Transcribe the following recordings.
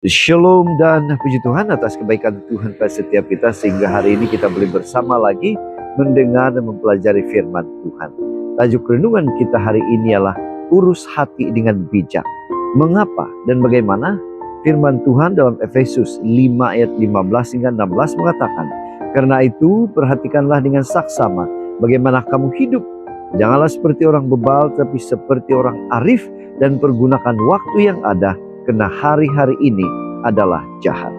Shalom dan puji Tuhan atas kebaikan Tuhan pada setiap kita, sehingga hari ini kita boleh bersama lagi mendengar dan mempelajari firman Tuhan. Tajuk renungan kita hari ini ialah urus hati dengan bijak. Mengapa dan bagaimana? Firman Tuhan dalam Efesus 5 ayat 15 hingga 16 mengatakan, "Karena itu perhatikanlah dengan saksama bagaimana kamu hidup. Janganlah seperti orang bebal, tapi seperti orang arif, dan pergunakan waktu yang ada, karena hari-hari ini adalah jahat."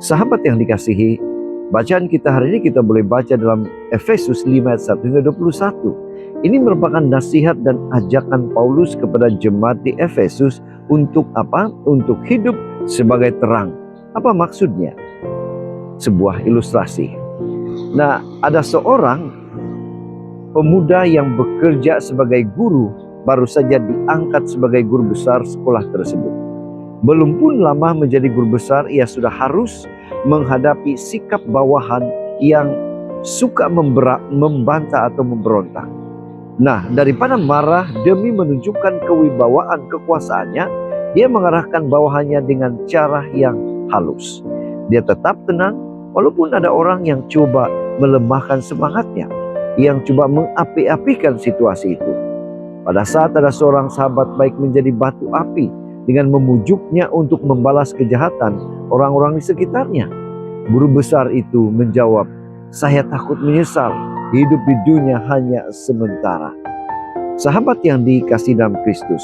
Sahabat yang dikasihi, bacaan kita hari ini kita boleh baca dalam Efesus 5 ayat 1 hingga 21. Ini merupakan nasihat dan ajakan Paulus kepada jemaat di Efesus untuk apa? Untuk hidup sebagai terang. Apa maksudnya? Sebuah ilustrasi. Nah, ada seorang pemuda yang bekerja sebagai guru, baru saja diangkat sebagai guru besar sekolah tersebut. Belum pun lama menjadi guru besar, ia sudah harus menghadapi sikap bawahan yang suka membantah atau memberontak. Nah, daripada marah demi menunjukkan kewibawaan kekuasaannya, dia mengarahkan bawahannya dengan cara yang halus. Dia tetap tenang walaupun ada orang yang coba melemahkan semangatnya, yang coba mengapi-apikan situasi itu. Pada saat ada seorang sahabat baik menjadi batu api dengan memujuknya untuk membalas kejahatan orang-orang di sekitarnya, guru besar itu menjawab, "Saya takut menyesal, hidup di dunia hanya sementara." Sahabat yang dikasihi dalam Kristus.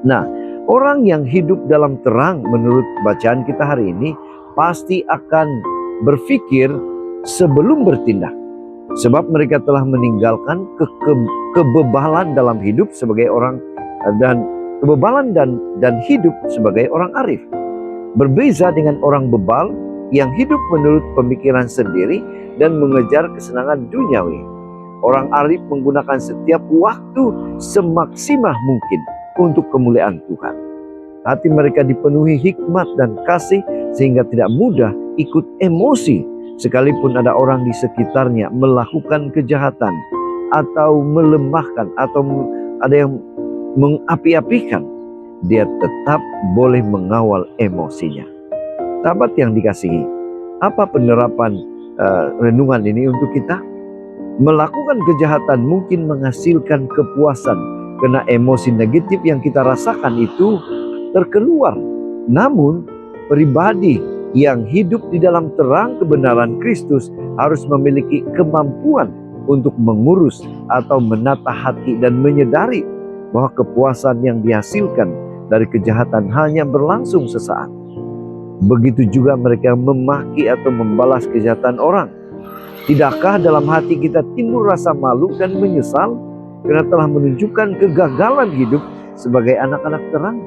Nah, orang yang hidup dalam terang menurut bacaan kita hari ini pasti akan berpikir sebelum bertindak. Sebab mereka telah meninggalkan kebebalan dalam hidup sebagai orang dan hidup sebagai orang arif. Berbeza dengan orang bebal yang hidup menurut pemikiran sendiri dan mengejar kesenangan duniawi. Orang arif menggunakan setiap waktu semaksimal mungkin untuk kemuliaan Tuhan. Hati mereka dipenuhi hikmat dan kasih sehingga tidak mudah ikut emosi sekalipun ada orang di sekitarnya melakukan kejahatan atau melemahkan atau ada yang mengapi-apikan, dia tetap boleh mengawal emosinya. Sahabat yang dikasihi, apa penerapan renungan ini untuk kita? Melakukan kejahatan mungkin menghasilkan kepuasan karena emosi negatif yang kita rasakan itu terkeluar. Namun pribadi yang hidup di dalam terang kebenaran Kristus harus memiliki kemampuan untuk mengurus atau menata hati dan menyadari bahwa kepuasan yang dihasilkan dari kejahatan hanya berlangsung sesaat. Begitu juga mereka memaki atau membalas kejahatan orang. Tidakkah dalam hati kita timbul rasa malu dan menyesal karena telah menunjukkan kegagalan hidup sebagai anak-anak terang?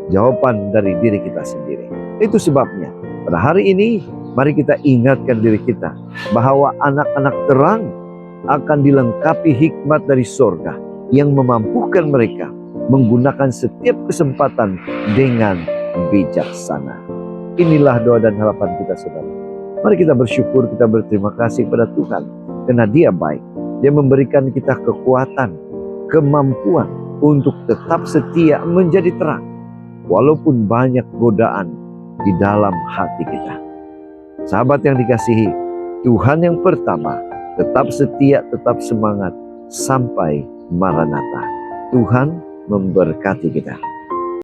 Jawaban dari diri kita sendiri. Itu sebabnya pada hari ini mari kita ingatkan diri kita bahwa anak-anak terang akan dilengkapi hikmat dari sorga yang memampukan mereka menggunakan setiap kesempatan dengan bijaksana. Inilah doa dan harapan kita, saudara. Mari kita bersyukur, kita berterima kasih pada Tuhan karena Dia baik. Dia memberikan kita kekuatan, kemampuan untuk tetap setia menjadi terang walaupun banyak godaan di dalam hati kita. Sahabat yang dikasihi, Tuhan yang pertama, tetap setia, tetap semangat sampai Maranatha. Tuhan memberkati kita.